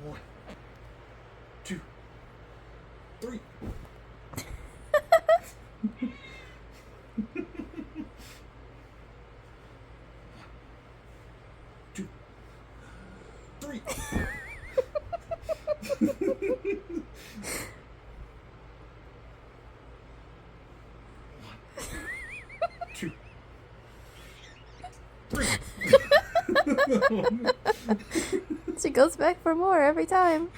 1, 2, 3. 2, 3. 2, 3. She goes back for more every time.